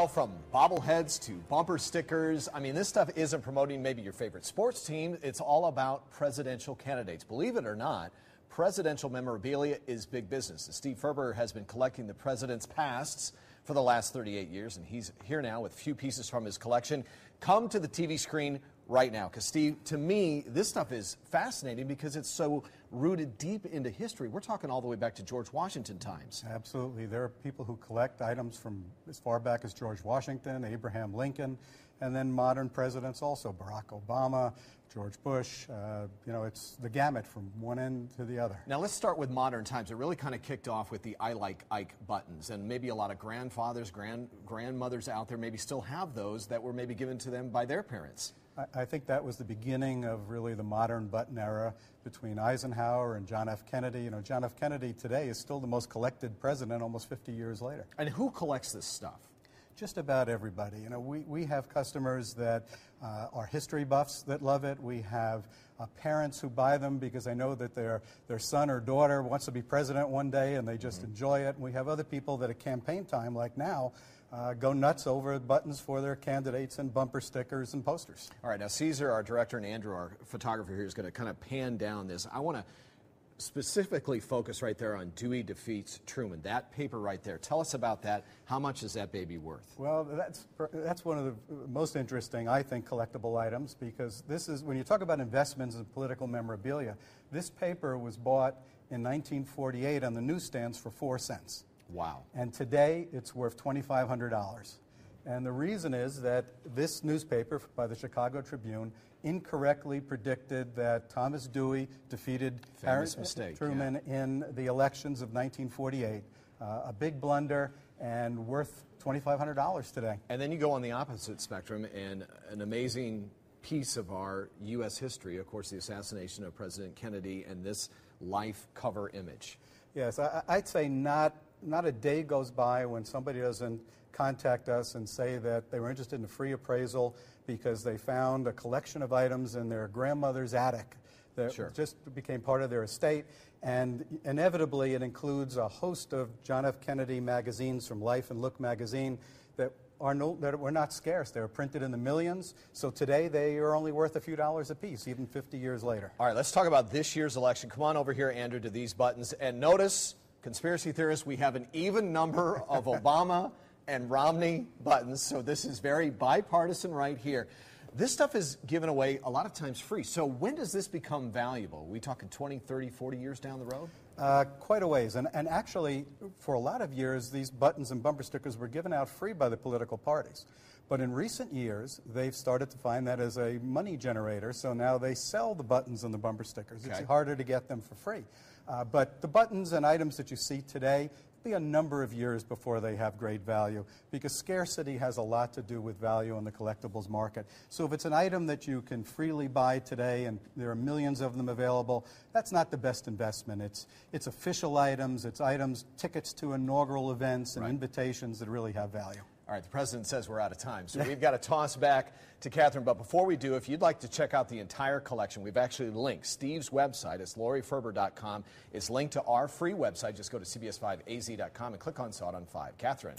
Well, from bobbleheads to bumper stickers, I mean, this stuff isn't promoting maybe your favorite sports team. It's all about presidential candidates. Believe it or not, presidential memorabilia is big business. Steve Ferber has been collecting the president's pasts for the last 38 years, and he's here now with a few pieces from his collection. Come to the TV screen right now, because Steve, to me, this stuff is fascinating because it's so rooted deep into history. We're talking all the way back to George Washington times. Absolutely. There are people who collect items from as far back as George Washington, Abraham Lincoln, and then modern presidents also, Barack Obama, George Bush. You know, it's the gamut from one end to the other. Now let's start with modern times. It really kind of kicked off with the I Like Ike buttons, and maybe a lot of grandfathers, grandmothers out there maybe still have those that were maybe given to them by their parents. I think that was the beginning of really the modern button era between Eisenhower and John F. Kennedy. You know, John F. Kennedy today is still the most collected president almost 50 years later. And who collects this stuff? Just about everybody. You know, we have customers that are history buffs that love it. We have parents who buy them because they know that their son or daughter wants to be president one day and they just enjoy it. And we have other people that at campaign time, like now, go nuts over buttons for their candidates and bumper stickers and posters. All right, now Caesar, our director, and Andrew, our photographer here, is going to kind of pan down this. I want to specifically focus right there on Dewey defeats Truman. That paper right there. Tell us about that. How much is that baby worth? Well, that's one of the most interesting, I think, collectible items, because this is, when you talk about investments in political memorabilia, this paper was bought in 1948 on the newsstands for 4 cents. Wow. And today it's worth $2,500. And the reason is that this newspaper by the Chicago Tribune incorrectly predicted that Thomas Dewey defeated Truman in the elections of 1948. A big blunder and worth $2,500 today. And then you go on the opposite spectrum, and an amazing piece of our U.S. history, of course, the assassination of President Kennedy and this life cover image. Yes, I'd say not a day goes by when somebody doesn't contact us and say that they were interested in a free appraisal because they found a collection of items in their grandmother's attic that just became part of their estate. And inevitably it includes a host of John F. Kennedy magazines from Life and Look magazine that were not scarce. They were printed in the millions. So today they are only worth a few dollars a piece, even 50 years later. All right, let's talk about this year's election. Come on over here, Andrew, to these buttons. And notice, conspiracy theorists, we have an even number of Obama and Romney buttons, so this is very bipartisan right here. This stuff is given away a lot of times free. So when does this become valuable? Are we talking 20, 30, 40 years down the road? Quite a ways. And actually, for a lot of years, these buttons and bumper stickers were given out free by the political parties. But in recent years, they've started to find that as a money generator, so now they sell the buttons and the bumper stickers. Okay. It's harder to get them for free. But the buttons and items that you see today, be a number of years before they have great value, because scarcity has a lot to do with value in the collectibles market. So if it's an item that you can freely buy today and there are millions of them available, that's not the best investment. It's official items, it's items, tickets to inaugural events and invitations that really have value. All right, the president says we're out of time, so we've got to toss back to Catherine. But before we do, if you'd like to check out the entire collection, we've actually linked Steve's website. It's laurieferber.com. It's linked to our free website. Just go to cbs5az.com and click on Saw It on 5. Catherine.